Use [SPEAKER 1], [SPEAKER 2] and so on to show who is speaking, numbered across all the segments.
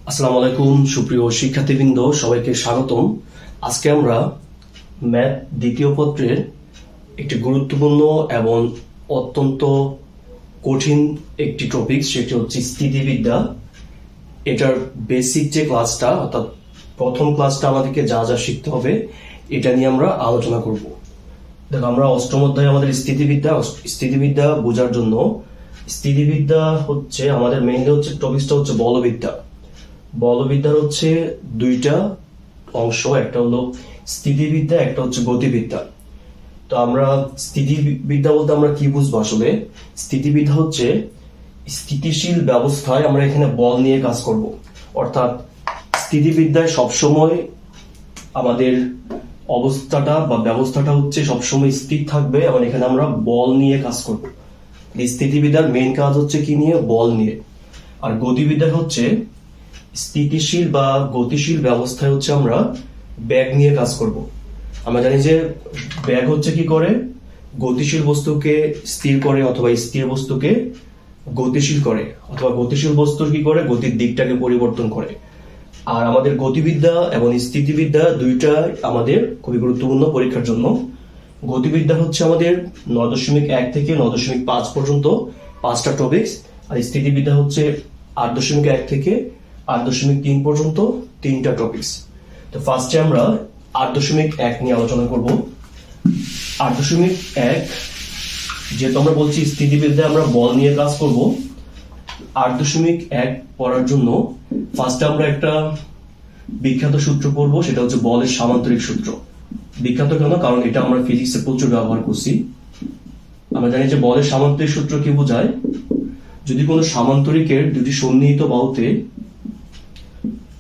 [SPEAKER 1] আসসালামু আলাইকুম সুপ্রিয় শিক্ষার্থীবৃন্দ, সবাইকে স্বাগতম। আজকে আমরা ম্যাথ দ্বিতীয় পত্রের একটি গুরুত্বপূর্ণ এবং অত্যন্ত কঠিন একটি টপিক, সেটি হচ্ছে স্থিতিবিদ্যা। এটার বেসিক যে ক্লাসটা, অর্থাৎ প্রথম ক্লাসটা আমাদেরকে যা যা শিখতে হবে এটা নিয়ে আমরা আলোচনা করব। দেখো, আমরা অষ্টম অধ্যায়ে আমাদের স্থিতিবিদ্যা বোঝার জন্য, স্থিতিবিদ্যা হচ্ছে আমাদের মেইনলি হচ্ছে টপিকটা হচ্ছে বলবিদ্যা। বলবিদ্যার হচ্ছে দুইটা অংশ, একটা হলো স্থিতিবিদ্যা, একটা হচ্ছে গতিবিদ্যা। তো আমরা স্থিতিবিদ্যা বলতে আমরা কি বুঝবো? আসলে স্থিতিবিদ্যা হচ্ছে স্থিতিশীল ব্যবস্থায় আমরা এখানে বল নিয়ে কাজ করব। অর্থাৎ স্থিতিবিদ্যায় সবসময় আমাদের অবস্থাটা বা ব্যবস্থাটা হচ্ছে সবসময় স্থির থাকবে এবং এখানে আমরা বল নিয়ে কাজ করব। স্থিতিবিদ্যার মেইন কাজ হচ্ছে কি নিয়ে? বল নিয়ে। আর গতিবিদ্যা হচ্ছে স্থিতিশীল বা গতিশীল ব্যবস্থায় হচ্ছে আমরা ব্যাগ নিয়ে কাজ করব। আমরা জানি যে ব্যাগ হচ্ছে কি করে? গতিশীল বস্তুকে স্থির করে, অথবা স্থির বস্তুকে গতিশীল করে, অথবা গতিশীল বস্তুর কি করে? গতির দিকটাকে পরিবর্তন করে। আর আমাদের গতিবিদ্যা এবং স্থিতিবিদ্যা দুইটাই আমাদের খুবই গুরুত্বপূর্ণ পরীক্ষার জন্য। গতিবিদ্যা হচ্ছে আমাদের 9.1 থেকে 9.5 পর্যন্ত 5টা টপিকস, আর স্থিতিবিদ্যা হচ্ছে 8.1 থেকে 8.3 পর্যন্ত 3টা টপিকস। তো ফার্স্টে আমরা 8.1 নিয়ে আলোচনা করব। 8.1, যেহেতু আমরা বলছি স্থিতিবিদ্যায় আমরা বল নিয়ে কাজ করব, 8.1 পড়ার জন্য ফার্স্টে আমরা একটা বিখ্যাত সূত্র পড়বো, সেটা হচ্ছে বলের সামান্তরিক সূত্র। বিখ্যাত কেন? কারণ এটা আমরা ফিজিক্সে প্রচুর ব্যবহার করছি। আমরা জানি যে বলের সামান্তরিক সূত্র কি বোঝায়? যদি কোনো সামান্তরিকের দুটি সন্নিহিত বাহুতে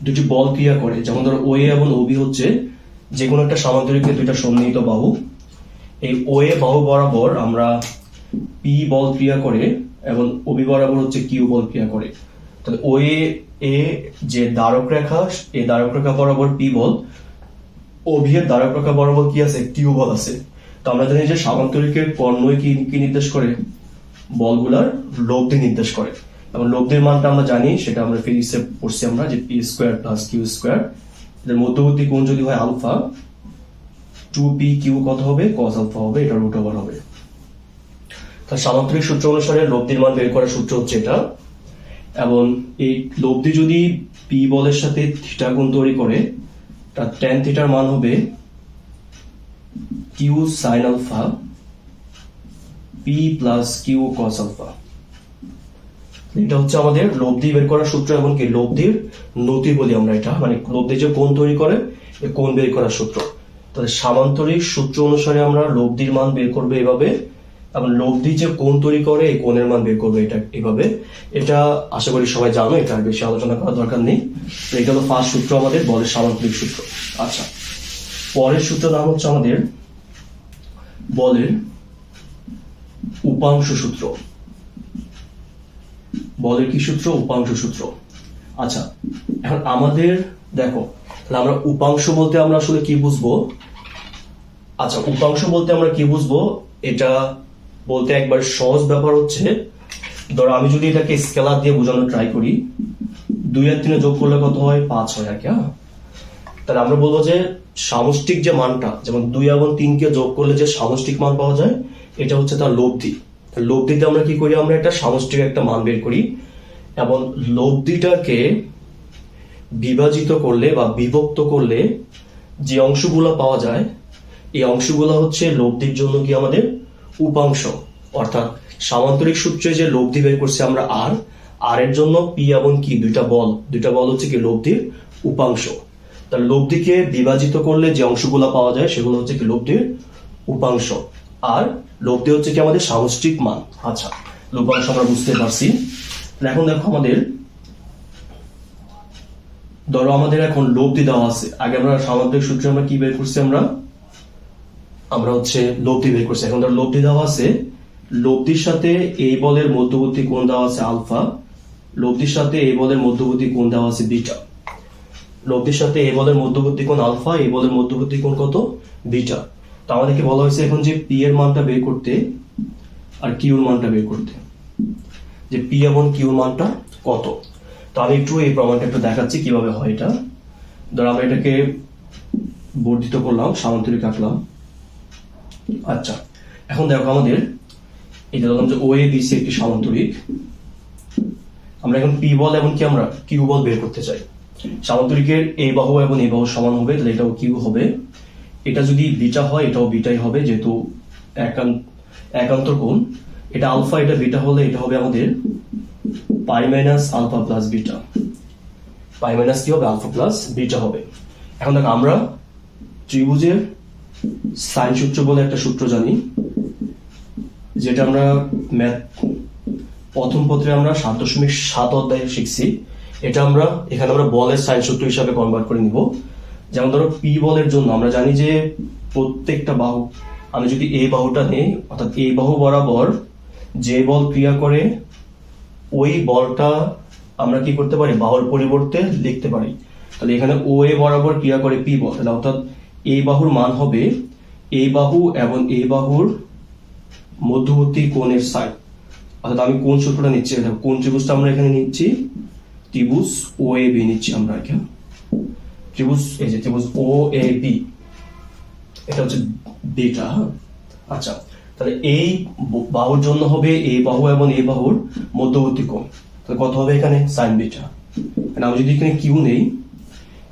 [SPEAKER 1] দুটি বল ক্রিয়া করে, যেমন ধরো ওএ এবং ওবি হচ্ছে যে কোনো একটা সামান্তরিকের দুইটা সন্নিহিত বাহু। এই ওএ বাহু বরাবর আমরা পি বল ক্রিয়া করে এবং ওবি বরাবর হচ্ছে কিউ বল ক্রিয়া করে। তাহলে ওএ এ যে দ্বারক রেখা, এই দ্বারক রেখা বরাবর পি বল, ওবি এর দ্বারক রেখা বরাবর কি আছে? কিউ বল আছে। তো আমরা জানি যে সামান্তরিকের কর্ণই কি নির্দেশ করে? বলগুলার লব্ধি নির্দেশ করে। এবং লব্ধির মানটা আমরা জানি, সেটা আমরা ফিজিক্সে পড়ছি আমরা, যে P square plus Q square. এদের মধ্যবর্তী কোণ যদি হয় আলফা, 2p কিউ কত হবে? কস আলফা হবে, এটা রুট ওভার হবে। তার সামান্তরিক সূত্র অনুসারে লব্ধির মান বের করার সূত্র হচ্ছে এটা। এবং এই লব্ধি যদি পি বলের সাথে থিটা কোণ তৈরি করে, তার ট্যান থিটার মান হবে Q sine alpha P plus Q cos alpha. এটা হচ্ছে আমাদের লব্ধি বের করার সূত্র, এবং কি লব্ধির নতি বলি আমরা এটা, মানে লব্ধি যে কোণ তৈরি করে এই কোণ বের করার সূত্র। তাহলে সামান্তরিক সূত্র অনুসারে আমরা লব্ধির মান বের করবে এভাবে, এবং লব্ধি যে কোণ তৈরি করে এই কোণের মান বের করবে এটা এভাবে। এটা আশা করি সবাই জানো, এটা আর বেশি আলোচনা করার দরকার নেই। তো এটা হলো ফার্স্ট সূত্র আমাদের বলের সামান্তরিক সূত্র। আচ্ছা, পরের সূত্র নাম হচ্ছে আমাদের বলের উপাংশ সূত্র। বলের কি সূত্র? উপাংশ সূত্র। আচ্ছা, এখন আমাদের দেখো, তাহলে আমরা উপাংশ বলতে আমরা আসলে কি বুঝবো? আচ্ছা, উপাংশ বলতে আমরা কি বুঝবো এটা বলতে একবার সহজ ব্যাপার হচ্ছে, ধরো আমি যদি এটাকে স্কেলার দিয়ে বোঝানোর ট্রাই করি, 2 আর 3 যোগ করলে কত হয়? 5 হয় আর কি। হ্যাঁ, তাহলে আমরা বলবো যে সামষ্টিক যে মানটা, যেমন 2 এবং 3 কে যোগ করলে যে সামষ্টিক মান পাওয়া যায়, এটা হচ্ছে তার লব্ধি। লব্ধিতে আমরা কি করি? আমরা একটা সামষ্টিক একটা মান বের করি, এবং লব্ধিটাকে বিভাজিত করলে বা বিভক্ত করলে যে অংশগুলো পাওয়া যায়, এই অংশগুলো হচ্ছে লব্ধির জন্য কি আমাদের উপাংশ। অর্থাৎ সামান্তরিক সূত্রে যে লব্ধি বের করছি আমরা আর এর জন্য পি এবং কি দুইটা বল হচ্ছে কি লব্ধির উপাংশ। তার লব্ধিকে বিভাজিত করলে যে অংশগুলো পাওয়া যায় সেগুলো হচ্ছে কি লব্ধির উপাংশ। আর লব্ধি হচ্ছে কি আমাদের সামষ্টিক মান। আচ্ছা, লভ্যাংশ আমরা বুঝতে পারছি। এখন দেখো, ধরো আমাদের এখন লব্ধি দেওয়া আছে। আগে আমরা সামান্তরিক সূত্রে আমরা কি বের করছি? আমরা হচ্ছে লব্ধি বের করছি। এখন ধরো লব্ধি দেওয়া আছে, লব্ধির সাথে এই বলের মধ্যবর্তী কোণ দেওয়া আছে আলফা, লব্ধির সাথে এই বলের মধ্যবর্তী কোণ দেওয়া আছে বিটা। লব্ধির সাথে এই বলের মধ্যবর্তী কোণ আলফা, এই বলের মধ্যবর্তী কোণ কত? বিটা। তো আমাদেরকে বলা হয়েছে এখন যে পি এর মানটা বের করতে আর কিউর মানটা বের করতে, যে পি এবং কিউর মানটা কত। তো আমি একটু এই প্রমাণটা একটু দেখাচ্ছি কিভাবে হয় এটা। ধর আমরা এটাকে বর্ধিত করলাম, সামান্তরিক আঁকলাম। আচ্ছা, এখন দেখো আমাদের এটা ধরলাম যে OABC একটি সামান্তরিক। আমরা এখন পি বল এবং কি আমরা কিউ বল বের করতে চাই। সামান্তরিকের এই বাহু এবং এই বাহু সমান হবে, তাহলে এটাও কিউ হবে। এটা যদি বিটা হয় এটাও বিটাই হবে, যেহেতু একান্তর কোণ। এটা আলফা, এটা বিটা হলে এটা হবে আমাদের পাই মাইনাস আলফা প্লাস বিটা। পাই মাইনাস কি হবে, আলফা প্লাস বিটা হবে। এখন দেখো আমরা ত্রিভুজের সাইন সূত্র বলে একটা সূত্র জানি, যেটা আমরা ম্যাথ প্রথম পত্রে আমরা 7.7 অধ্যায়ে শিখছি। এটা আমরা এখানে আমরা বলের সাইন সূত্র হিসাবে কনভার্ট করে নিব। যেমন ধরো পি বলের জন্য আমরা জানি যে প্রত্যেকটা বাহু, আমি যদি এই বাহুটা নেই, অর্থাৎ এই বাহু বরাবর যে বল ক্রিয়া করে ওই বলটা আমরা কি করতে পারি, বাহুর পরিবর্তে লিখতে পারি। তাহলে এখানে ও এ বরাবর ক্রিয়া করে পি বল, তাহলে অর্থাৎ এই বাহুর মান হবে এই বাহু এবং এই বাহুর মধ্যবর্তী কোণের সাইন। অর্থাৎ আমি কোন সূত্রটা নিচ্ছি, কোন ত্রিভুজটা আমরা এখানে নিচ্ছি, ত্রিভুজ ও এ বি নিচ্ছি আমরা এখানে। ত্রিভুজ এই যে ত্রিভুজ ও এ বি, এটা হচ্ছে বিটা। আচ্ছা, তাহলে এই বাহুর জন্য হবে এই বাহু এবং এই বাহুর মধ্যবর্তী কোণ, তাহলে কত হবে এখানে, সাইন বিটা। আমি যদি এখানে কিউ নেই,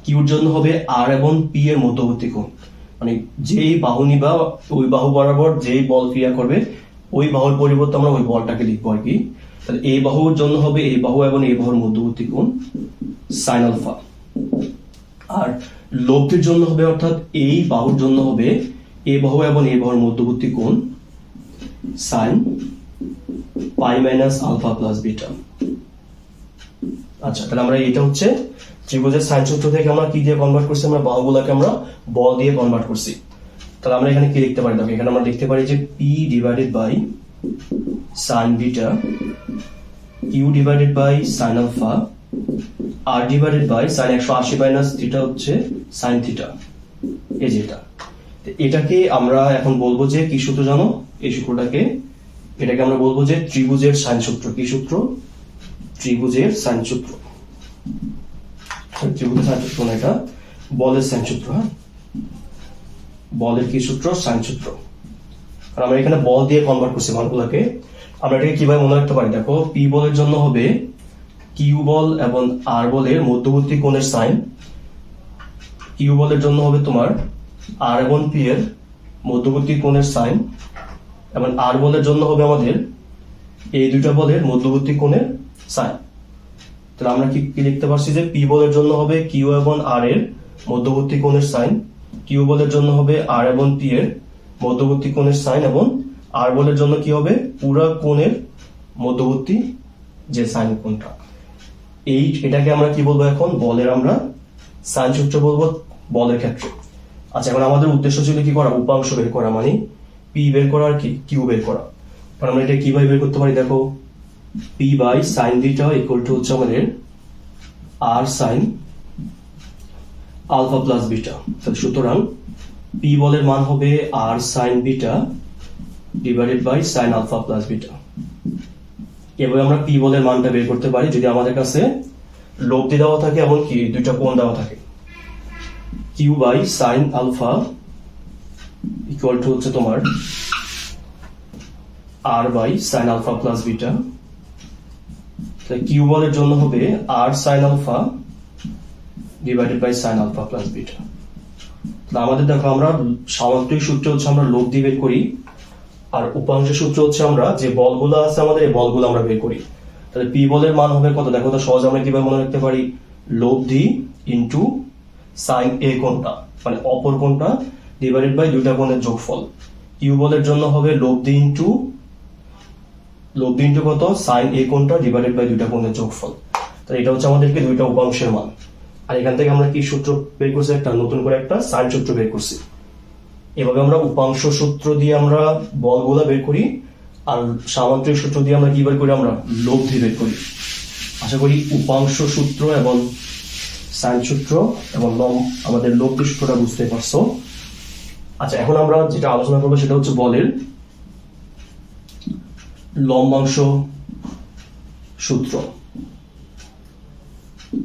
[SPEAKER 1] কিউর জন্য হবে আর এবং পি এর মধ্যবর্তী কোণ, মানে যেই বাহু নিবা ওই বাহু বরাবর যেই বল ক্রিয়া করবে ওই বাহুর পরিবর্তে আমরা ওই বলটাকে লিখবো আর কি। তাহলে এই বাহুর জন্য হবে এই বাহু এবং এই বাহুর মধ্যবর্তী কোণ সাইন আলফা। আর লব্ধির জন্য হবে, অর্থাৎ এই বাহুর জন্য হবে এই বাহু এবং এই বাহুর মধ্যবর্তী কোণ sine pi minus alpha plus beta. আচ্ছা, তাহলে আমরা এটা হচ্ছে ত্রিভুজের সাইন সূত্র থেকে আমরা কি দিয়ে কনভার্ট করছি, আমরা বাহুগুলোকে আমরা বল দিয়ে কনভার্ট করছি। তাহলে আমরা এখানে কি লিখতে পারি, দেখো এখানে আমরা লিখতে পারি যে P divided by sine beta, Q divided by sine alpha, R divided by sine 180 minus theta হচ্ছে সাইন থিটা। এই যেটা, এটাকে আমরা এখন বলবো যে কি সূত্র জানো, এই সূত্রটাকে, এটাকে আমরা বলবো যে ত্রিভুজের সাইন সূত্র। কি সূত্র, ত্রিভুজের সাইন সূত্র। ত্রিভুজের সাইন সূত্র না, এটা বলের সাইন সূত্র। হ্যাঁ, বলের কি সূত্র, সাইন সূত্র। আর আমরা এখানে বল দিয়ে কনভার্ট করছি মানগুলোকে। আমরা এটাকে কিভাবে মনে রাখতে পারি, দেখো পি বলের জন্য হবে কিউ বল এবং আর বলের মধ্যবর্তী কোণের সাইন। কিউ বলের জন্য হবে তোমার আর এবং পি এর মধ্যবর্তী কোণের সাইন, এবং আর বলের জন্য হবে আমাদের এই দুইটা বলের মধ্যবর্তী কোণের সাইন। তাহলে আমরা কি লিখতে পারছি যে পি বলের জন্য হবে কিউ এবং আর এর মধ্যবর্তী কোণের সাইন, কিউ বলের জন্য হবে আর এবং পি এর মধ্যবর্তী কোণের সাইন, এবং আর বলের জন্য কি হবে পুরা কোণের মধ্যবর্তী যে সাইন কোণটা। এটাকে আমরা কি বলবো, এখন বলের আমরা সাইন সূত্র বলবো বলের ক্ষেত্রে। আচ্ছা, এখন আমাদের উদ্দেশ্য ছিল কি করা, উপাংশ বের করা, মানে পি বের করা আর কি কিউ বের করা। আমরা এটা কিভাবে বের করতে পারি, দেখো P by sine beta equal to হচ্ছে আমাদের R sine alpha plus beta. সুতরাং পি বলের মান হবে R sine beta divided by sine alpha plus beta. এভাবে আমরা পি বলের মানটা বের করতে পারি যদি আমাদের কাছে লব্ধি দেওয়া থাকে এমনকি দুইটা কোণ দেওয়া থাকে। Q by sine alpha equal to হচ্ছে তোমার R by sine alpha plus beta. Q বলের জন্য হবে R sine alpha divided by sine alpha plus beta. আমাদের দেখো আমরা সামান্তরিক সূত্র হচ্ছে আমরা লব্ধি বের করি, আর উপাংশ সূত্র হচ্ছে আমরা যে বলগুলো আছে আমাদের এই বলগুলো আমরা বের করি। তাহলে পি বলের মান হবে কত, দেখো তো সহজ আমরা কিভাবে মনে রাখতে পারি, লব্ধি ইন্টু সাইন এ কোণটা মানে অপর কোণটা ডিভাইডেড বাই দুইটা কোণের যোগফল। কিউ বলের জন্য হবে লব্ধি ইন্টু কত, সাইন এ কোণটা ডিভাইডেড বাই দুইটা কোণের যোগফল। তাহলে এটা হচ্ছে আমাদেরকে দুইটা উপাংশের মান। আর এখান থেকে আমরা কি সূত্র বের করছি, একটা নতুন করে একটা সাইন সূত্র বের করছি। এভাবে আমরা উপাংশ সূত্র দিয়ে আমরা বলগুলা বের করি, আর সামান্তরিক সূত্র দিয়ে আমরা কি বের করি, আমরা লব্ধি বের করি। আশা করি উপাংশ সূত্র এবং সাইন সূত্র এবং আমাদের লব্ধি সূত্রটা বুঝতে পারছো। আচ্ছা, এখন আমরা যেটা আলোচনা করবো সেটা হচ্ছে বলের লম্বাংশ সূত্র।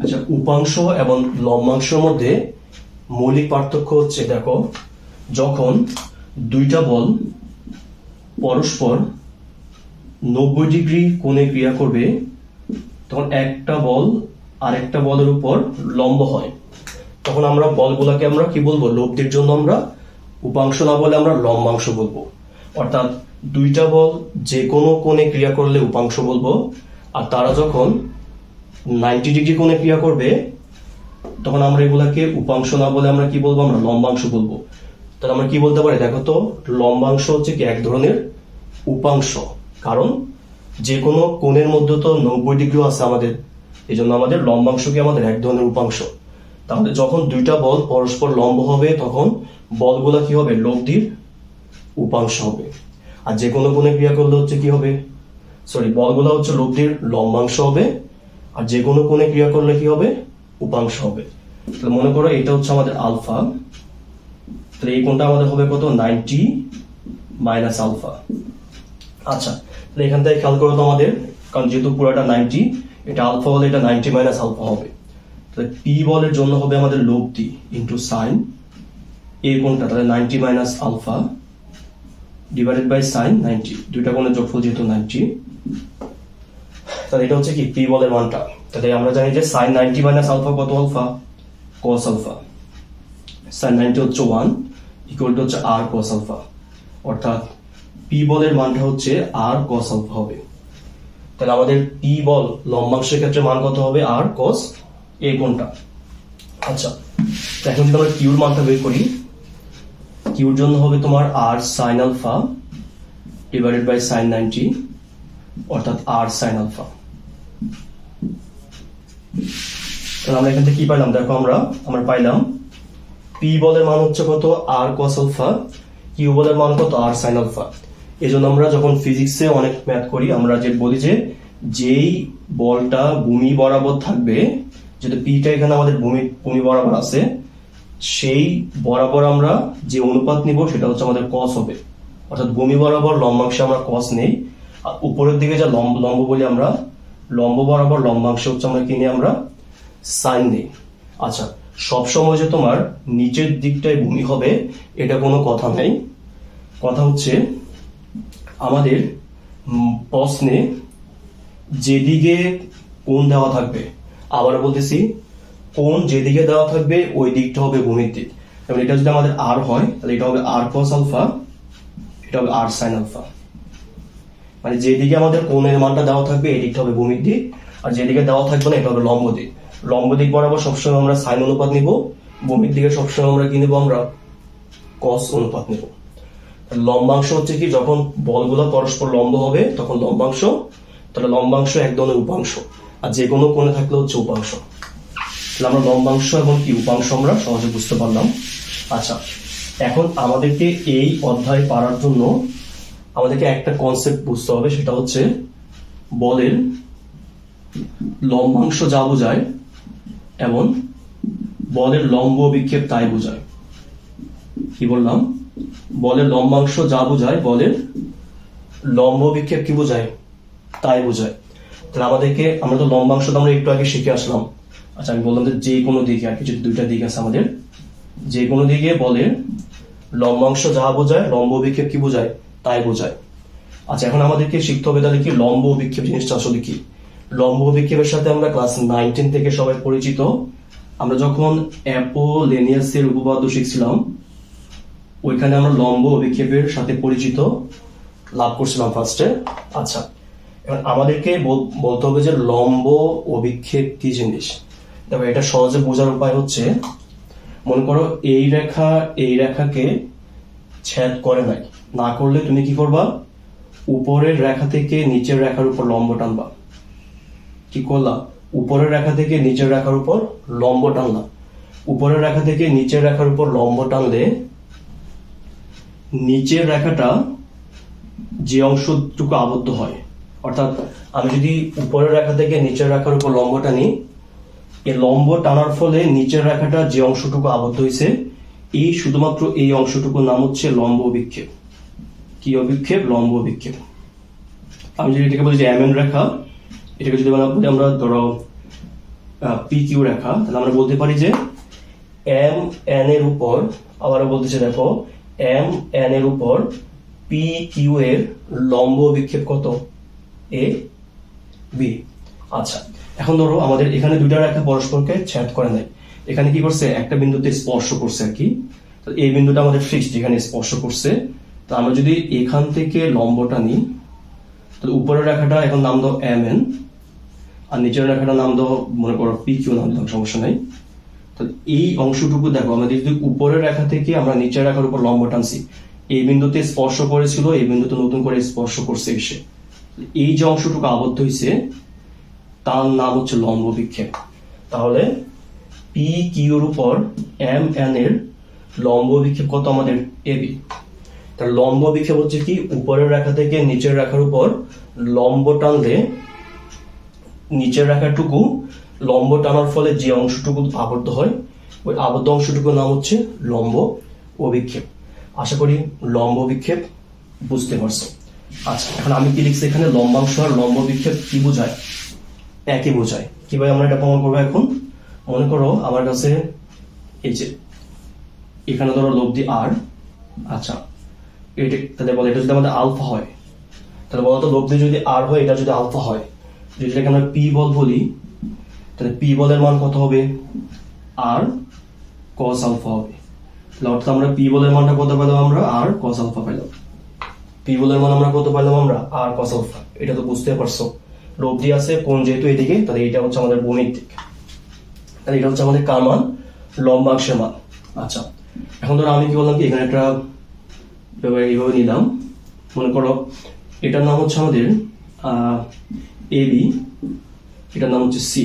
[SPEAKER 1] আচ্ছা, উপাংশ এবং লম্বাংশের মধ্যে মৌলিক পার্থক্য হচ্ছে, দেখো, যখন দুইটা বল পরস্পর 90 ডিগ্রি কোণে ক্রিয়া করবে তখন একটা বল আরেকটা বলের উপর লম্ব হয়, তখন আমরা বলগুলাকে আমরা কি বলবো? লব্ধির জন্য আমরা উপাংশ না বলে আমরা লম্বাংশ বলবো। অর্থাৎ দুইটা বল যে কোনো কোণে ক্রিয়া করলে উপাংশ বলবো, আর তারা যখন 90 ডিগ্রি কোণে ক্রিয়া করবে তখন আমরা এগুলাকে উপাংশ না বলে আমরা কি বলবো? আমরা লম্বাংশ বলবো। তাহলে আমরা কি বলতে পারি? দেখো তো, লম্বাংশ হচ্ছে কি এক ধরনের উপাংশ, কারণ যে কোনো কোণের মধ্যে তো 90 ডিগ্রি আছে আমাদের, এই জন্য আমাদের লম্বাংশ কি আমাদের এক ধরনের উপাংশ। তাহলে যখন দুইটা বল পরস্পর লম্ব হবে তখন বলগুলা কি হবে? লব্ধির উপাংশ হবে। আর যে কোনো কোণে ক্রিয়া করলে হচ্ছে কি হবে? বলগুলা হচ্ছে লব্ধির লম্বাংশ হবে, আর যে কোনো কোণে ক্রিয়া করলে কি হবে? উপাংশ হবে। তাহলে মনে করো এটা হচ্ছে আমাদের আলফা, তাহলে এই কোণটা আমাদের হবে কত? 90 মাইনাস আলফা। আচ্ছা, তাহলে এখান থেকে খেয়াল করো তো আমাদের, কারণ যেহেতু পুরোটা 90, এটা আলফা হলে এটা 90 মাইনাস আলফা হবে। তাহলে পি বলের জন্য হবে আমাদের লব্ধি ইন্টু সাইন এই কোণটা, তাহলে 90 minus alpha divided by sine 90, দুইটা কোণের যোগফল যেহেতু 90, তাহলে এটা হচ্ছে কি পি বলের মানটা। তাহলে আমরা জানি যে সাইন 90 মাইনাস আলফা কত? Alpha cos alpha. সাইন 90 হচ্ছে 1 ইকুয়াল টু হচ্ছে আর কস আলফা, অর্থাৎ পি বলের মানটা হচ্ছে আর কস আলফা হবে। তাহলে আমাদের পি বল লম্বাংশের ক্ষেত্রে মান কত হবে? আর কস এই কোণটা। আচ্ছা, এখন যদি আমরা কিউর মানটা বের করি, কিউর জন্য হবে তোমার R sine alpha divided by sine 90, অর্থাৎ আর সাইন আলফা। তাহলে আমরা এখান থেকে কি পাইলাম? দেখো, আমরা পাইলাম পি বলের মান হচ্ছে কত? আর কস আলফা, কিউ বলের মান কত? আর সাইন আলফা। এই জন্য আমরা যখন ফিজিক্সে অনেক ম্যাথ করি আমরা যে বলি যে যেই বলটা ভূমি বরাবর থাকবে, যেটা পিটা এখানে আমাদের ভূমি বরাবর আছে, সেই বরাবর আমরা যে অনুপাত নিব সেটা হচ্ছে আমাদের কস হবে। অর্থাৎ ভূমি বরাবর লম্বাংশে আমরা কস নেই, আর উপরের দিকে যা লম্ব বলি আমরা, লম্ব বরাবর লম্বাংশে হচ্ছে আমরা কি নিই? আমরা সাইন নেই। আচ্ছা, সবসময় যে তোমার নিচের দিকটাই ভূমি হবে এটা কোনো কথা নাই। কথা হচ্ছে আমাদের প্রশ্নে যেদিকে কোণ দেওয়া থাকবে, আবার বলতেছি, কোণ যেদিকে দেওয়া থাকবে ওই দিকটা হবে ভূমির দিক। এবং এটা যদি আমাদের আর হয় তাহলে এটা হবে আর কস আলফা, এটা হবে আর সাইন আলফা। মানে যেদিকে আমাদের কোণের মানটা দেওয়া থাকবে এই দিকটা হবে ভূমির দিক, আর যেদিকে দেওয়া থাকবে না এটা হবে লম্ব দিক। লম্ব দিক বরাবর সবসময় আমরা সাইন অনুপাত নিব, ভূমির দিকে সবসময় আমরা কি নিব? আমরা কস অনুপাত নিব। লম্বাংশ হচ্ছে কি যখন বলগুলো পরস্পর লম্ব হবে তখন লম্বাংশ, তাহলে লম্বাংশ এক ধরনের উপাংশ, আর যে কোনো কোণে থাকলে হচ্ছে উপাংশ। তাহলে আমরা লম্বাংশ এবং কি উপাংশ আমরা সহজে বুঝতে পারলাম। আচ্ছা, এখন আমাদেরকে এই অধ্যায় পারার জন্য আমাদেরকে একটা কনসেপ্ট বুঝতে হবে, সেটা হচ্ছে বলের লম্বাংশ যা বোঝায় এবং বলের লম্ব বিক্ষেপ তাই বোঝায়। কি বললাম? বলের লম্বাংশ যা বোঝায়, বলের লম্ব বিক্ষেপ কি বোঝায়? তাই বোঝায়। তাহলে আমরা তো লম্বাংশ আমরা একটু আগে শিখে আসলাম। আচ্ছা, আমি বললাম যে কোনো দিকে, আর কিছু দুইটা দিক আছে আমাদের, যে কোনো দিকে বলের লম্বাংশ যা বোঝায়, লম্ব বিক্ষেপ কি বোঝায়? তাই বোঝায়। আচ্ছা, এখন আমাদেরকে শিখতে হবে তাহলে কি লম্ব বিক্ষেপ জিনিসটা আসলে কি। লম্ব বিক্ষেপের সাথে আমরা ক্লাস 9 থেকে সবাই পরিচিত। আমরা যখন অ্যাপোলোনিয়াসের উপপাদ্য শিখছিলাম ওইখানে আমরা লম্ব অভিক্ষেপের সাথে পরিচিত লাভ করছিলাম ফার্স্টে। আচ্ছা, এখন আমাদেরকে বলতে হবে যে লম্ব অভিক্ষেপ কি জিনিস। তবে এটা সহজে বোঝার উপায় হচ্ছে, মনে করো এই রেখাকে ছেদ করে নাই, না করলে তুমি কি করবা? উপরের রেখা থেকে নিচের রেখার উপর লম্ব টানবা। কি করলা? উপরের রেখা থেকে নিচের রেখার উপর লম্ব টানলা। উপরের রেখা থেকে নিচের রেখার উপর লম্ব টানলে নিচের রেখাটা যে অংশটুকু আবদ্ধ হয়, অর্থাৎ আমি যদি উপরের রেখা থেকে নিচের রেখার উপর লম্ব টানি, এই লম্ব টানার ফলে নিচের রেখাটা যে অংশটুকু আবদ্ধ হয়েছে এই শুধুমাত্র এই অংশটুকুর নাম হচ্ছে লম্ব অভিক্ষেপ। কি অভিক্ষেপ? লম্ব অভিক্ষেপ। আমি যদি এটাকে বলি যে এমএন রেখা, এটাকে যদি বলি আমরা ধরো পি কিউ রেখা, তাহলে আমরা বলতে পারি যে এম এন এর উপর, আবারও বলতেছে দেখো, এম এন এর উপর পি কিউ এর লম্ব বিক্ষেপ কত? A B. আচ্ছা, এখন ধরো আমাদের এখানে দুইটা রেখা পরস্পরকে ছেদ করে নেয়, এখানে কি করছে, একটা বিন্দুতে স্পর্শ করছে আর কি। তো এই বিন্দুটা আমাদের ফিক্সড, এখানে স্পর্শ করছে। তো আমরা যদি এখান থেকে লম্বটা নিই, তাহলে উপরের রেখাটা এখন নাম দাও এম এন, আর নিচের রেখাটা নাম দাও মনে করো পি কিউ, নাম দিলাম, সমস্যা নাই। তো এই অংশটুকু দেখো, আমাদের যদি উপরের রেখা থেকে আমরা নিচের রেখার উপর লম্ব টানছি, এই বিন্দুতে স্পর্শ করেছিল, এই বিন্দুতে নতুন করে স্পর্শ করছে এসে, এই যে অংশটুকু আবদ্ধ হয়েছে তার নাম হচ্ছে লম্ব বিক্ষেপ। তাহলে পি কিউর উপর এম এন এর লম্ব বিক্ষেপ কত আমাদের? এবি। তার লম্ব বিক্ষেপ হচ্ছে কি, উপরের রেখা থেকে নিচের রেখার উপর লম্ব টানলে নিচের রেখাটুকু লম্ব টানার ফলে যে অংশটুকু আবদ্ধ হয়, ওই আবদ্ধ অংশটুকুর নাম হচ্ছে লম্ব অভিক্ষেপ। আশা করি লম্ব বিক্ষেপ বুঝতে পারছো। আচ্ছা, এখন আমি কি লিখছি এখানে, লম্বাংশ আর লম্ব বিক্ষেপ কি বোঝায়? একই বোঝায়। কিভাবে আমরা এটা প্রমাণ করবো? এখন মনে করো আমার কাছে এই যে এখানে ধরো লব্ধি আর, আচ্ছা এটা, তাহলে বলো এটা যদি আমাদের আলফা হয়, তাহলে বলতো লব্ধি যদি আর হয়, এটা যদি আলফা হয়, যদি এটাকে আমরা পি বল বলি, তাহলে পি বলের মান কত হবে? আর কস আলফা হবে। তাহলে অর্থাৎ আমরা পি বলের মানটা কত পেলাম? আমরা আর কস আলফা পেলাম। পি বলের মান আমরা কত পেলাম? আমরা আর কস আলফা। এটা তো বুঝতে পারছো, লব্ধি আছে কোণ যেহেতু এদিকে, তাহলে এটা হচ্ছে আমাদের ভূমির দিক, তাহলে এটা হচ্ছে আমাদের কার মান? লম্বাংশের মান। আচ্ছা, এখন ধরো আমি কি বললাম কি, এখানে একটা এইভাবে নিলাম, মনে করো এটার নাম হচ্ছে আমাদের এ বি, এটার নাম হচ্ছে সি।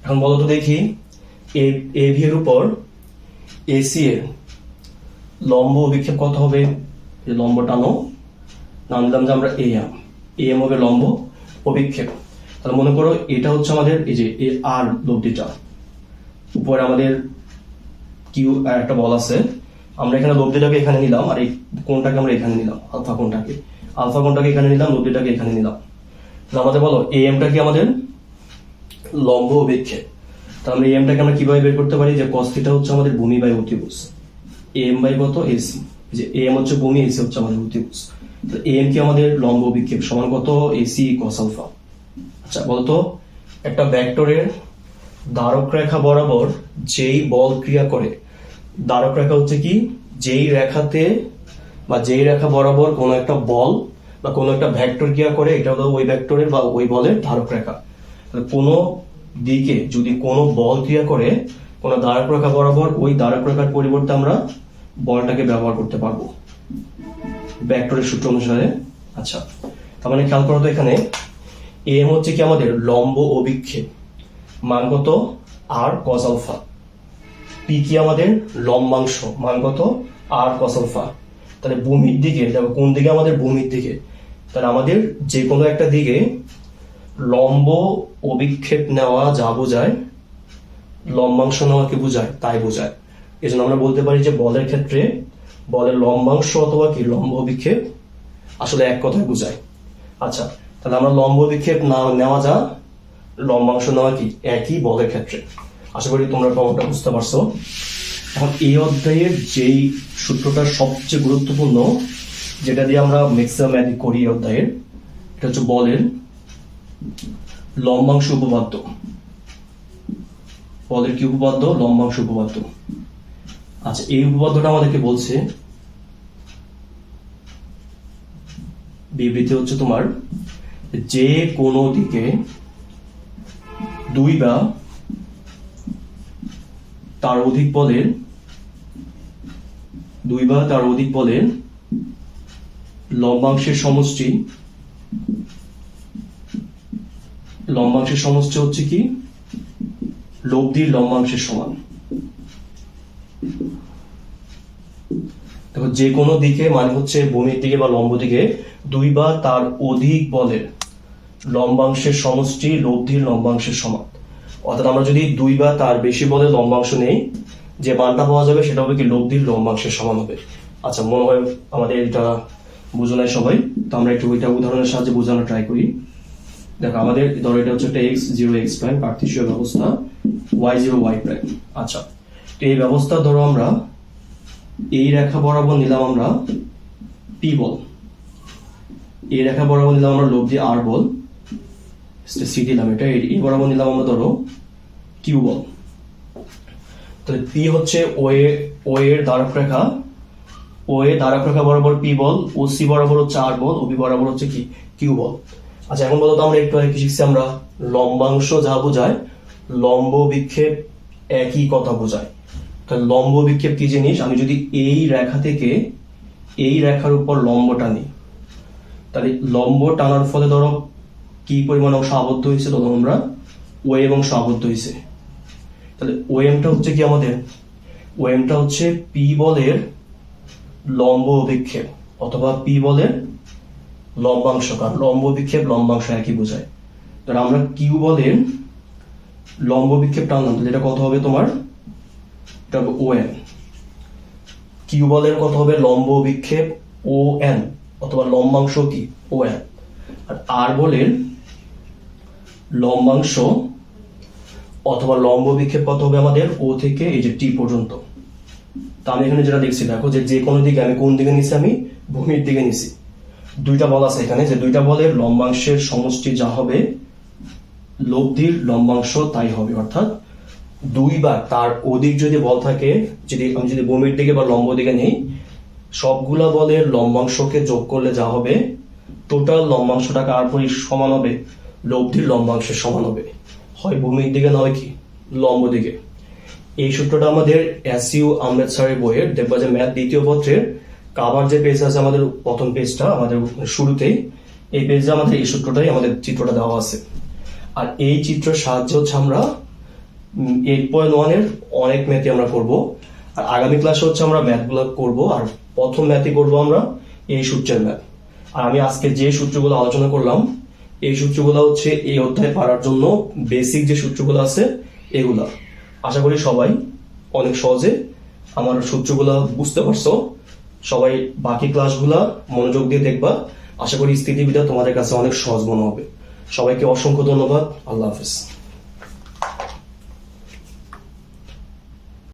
[SPEAKER 1] এখন বলো তো দেখি, এ ভি এর উপর এসি এর লম্ব অভিক্ষেপ কত হবে? লম্ব টানো, নাম দিলাম যে আমরা এ এম হবে লম্ব অভিক্ষেপ। তাহলে মনে করো এটা হচ্ছে আমাদের এই যে এ আর লব্ধিটা, উপরে আমাদের কিউ একটা বল আছে, আমরা এখানে লব্ধিটাকে এখানে নিলাম, আর এই কোণটাকে আমরা এখানে নিলাম, আলফা কোণটাকে এখানে নিলাম, লব্ধিটাকে এখানে নিলাম। তাহলে আমাদের বলো এ এমটা কি আমাদের লম্ব অভিক্ষেপ। তাহলে আমরা এমটাকে আমরা কিভাবে বের করতে পারি, যে cos থিটা হচ্ছে আমাদের ভূমি বাই অতিভুজ, এম বাই কত? এসি। যে এম হচ্ছে ভূমি, এসি হচ্ছে আমাদের অতিভুজ। তো এম কি আমাদের লম্ব অভিক্ষেপ, সমান কত? AC cos alpha. আচ্ছা বলতো, একটা ভেক্টরের দ্বারক রেখা বরাবর যেই বল ক্রিয়া করে, দ্বারক রেখা হচ্ছে কি, যেই রেখাতে বা যেই রেখা বরাবর কোনো একটা বল বা কোনো একটা ভেক্টর ক্রিয়া করে, এটা হলো ওই ভেক্টরের বা ওই বলের ধারক রেখা। কোনো দিকে যদি কোনো বল ক্রিয়া করে কোনো দ্বারক রেখা বরাবর, ওই দ্বারক রেখার পরিবর্তে আমরা বলটাকে ব্যবহার করতে পারবো ভেক্টরের সূত্র অনুসারে। আচ্ছা, তার মানে খেয়াল করো তো, এখানে এম হচ্ছে কি আমাদের লম্ব অভিক্ষেপ, মান কত? আর কস আলফা। পি কি আমাদের লম্বাংশ, মান কত? আর কস আলফা। তাহলে ভূমির দিকে দেখো, কোন দিকে? আমাদের ভূমির দিকে। তাহলে আমাদের যে কোনো একটা দিকে লম্ব অভিক্ষেপ নেওয়া যা বোঝায়, লম্বাংশ নেওয়াকে বোঝায়, তাই বোঝায়। এই জন্য আমরা বলতে পারি যে বলের ক্ষেত্রে বলের লম্বাংশ অথবা কি লম্ব অভিক্ষেপ আসলে এক কথায় বোঝায়। আচ্ছা, তাহলে আমরা লম্ব অভিক্ষেপ না নেওয়া যা, লম্বাংশ নেওয়া কি একই বলের ক্ষেত্রে। আশা করি তোমরা প্রমাণটা বুঝতে পারছো। এখন এই অধ্যায়ের যেই সূত্রটা সবচেয়ে গুরুত্বপূর্ণ, যেটা দিয়ে আমরা ম্যাক্সিমাম ম্যাথ করি এই অধ্যায়ের, এটা হচ্ছে বলের লম্বাংশ উপপাদ্য। বলের কি উপপাদ্য? লম্বাংশ উপপাদ্য। আচ্ছা, এই উপপাদ্যটা আমাদেরকে বলছে, বিবৃতি হচ্ছে তোমার, যে কোনো দিকে দুই বা তার অধিক বলের লম্বাংশের সমষ্টি হচ্ছে কি লব্ধির লম্বাংশের সমান। দেখো, যে কোনো দিকে মানে হচ্ছে ভূমির দিকে বা লম্ব দিকে দুই বা তার অধিক বলের লম্বাংশের সমষ্টি লব্ধির লম্বাংশের সমান। অর্থাৎ আমরা যদি দুই বা তার বেশি বলের লম্বাংশ নেই, যে মানটা পাওয়া যাবে সেটা হবে কি লব্ধির লম্বাংশের সমান হবে। আচ্ছা, মনে হয় আমাদের এটা বুঝো নাই সবাই, তো আমরা একটু ওইটা উদাহরণের সাহায্যে বোঝানোর ট্রাই করি। দেখো আমাদের ধরো এটা হচ্ছে একটা x0 x প্রাইম কার্টেসীয় ব্যবস্থা, y0 y প্রাইম। আচ্ছা, তো এই ব্যবস্থা ধরো আমরা এই রেখা বরাবর নিলাম আমরা p বল, এই রেখা বরাবর নিলাম আমরা লব্ধি r বল, সি দিলাম, এটা এই বরাবর নিলাম আমরা ধরো q বল। তাহলে p হচ্ছে ও এর দ্বারক রেখা, ও এ দ্বারক রেখা বরাবর p বল, ও সি বরাবর হচ্ছে r বল, ও বি বরাবর হচ্ছে কি q বল। আচ্ছা, এখন বলো তো আমরা একটু আগে কি শিখছি আমরা, লম্বাংশ যা বোঝায় লম্ব বিক্ষেপ একই কথা বোঝায়। তাহলে লম্ব বিক্ষেপ কি জিনিস, আমি যদি এই রেখা থেকে এই রেখার উপর লম্ব টানি, তাহলে লম্ব টানার ফলে ধরো কি পরিমাণ অংশ আবদ্ধ হয়েছে, তখন আমরা ও এম অংশ আবদ্ধ হয়েছে। তাহলে ও এমটা হচ্ছে কি আমাদের, ও এমটা হচ্ছে পি বলের লম্ব বিক্ষেপ অথবা পি বলের লম্বাংশ, কারণ লম্ব বিক্ষেপ লম্বাংশ একই বোঝায়। তাহলে আমরা কিউ বলের লম্ব বিক্ষেপ টানলাম, তাহলে এটা কত হবে তোমার, এটা হবে ও এন। কিউ বলের কত হবে লম্ব বিক্ষেপ ও এন অথবা লম্বাংশ কি ও এন। আর আর বলের লম্বাংশ অথবা লম্ব বিক্ষেপ কত হবে আমাদের ও থেকে এই যে টি পর্যন্ত। তা আমি এখানে যেটা দেখছি, দেখো যে কোনো দিকে আমি কোন দিকে নিছি, আমি ভূমির দিকে নিছি। দুইটা বল আছে এখানে, যে দুইটা বলের লম্বাংশের সমষ্টি যা হবে লব্ধির লম্বাংশ তাই হবে, অর্থাৎ দুই বা তার অধিক যদি বল থাকে, আমি যদি ভূমির দিকে বা লম্ব দিকে নেই, সবগুলা বলের লম্বাংশকে যোগ করলে যা হবে টোটাল লম্বাংশটা কার সমান হবে, লব্ধির লম্বাংশের সমান হবে, হয় ভূমির দিকে নয় কি লম্ব দিকে। এই সূত্রটা আমাদের এসইউ আহমেদ স্যারের বইয়ের দেখবা যে ম্যাথ দ্বিতীয় পত্রের কাভার যে পেজ আছে আমাদের প্রথম পেজটা আমাদের শুরুতেই, এই পেজে আমাদের এই সূত্রটাই আমাদের চিত্রটা দেওয়া আছে। আর এই চিত্রের সাহায্যে হচ্ছে আমরা 8.1 এর অনেক ম্যাথই আমরা করব। আর আগামী ক্লাসে হচ্ছে আমরা ম্যাথগুলো করব, আর প্রথম ম্যাথই করব আমরা এই সূত্রের ম্যাথ। আর আমি আজকে যে সূত্রগুলো আলোচনা করলাম এই সূত্রগুলো হচ্ছে এই অধ্যায় পারার জন্য বেসিক যে সূত্রগুলো আছে এগুলা। আশা করি সবাই অনেক সহজে আমার সূত্রগুলো বুঝতে পারছো। সবাই বাকি ক্লাসগুলা মনোযোগ দিয়ে দেখবা, আশা করি স্থিতিবিদ্যা তোমাদের কাছে অনেক সহজ মনে হবে। সবাইকে অসংখ্য ধন্যবাদ, আল্লাহ হাফেজ।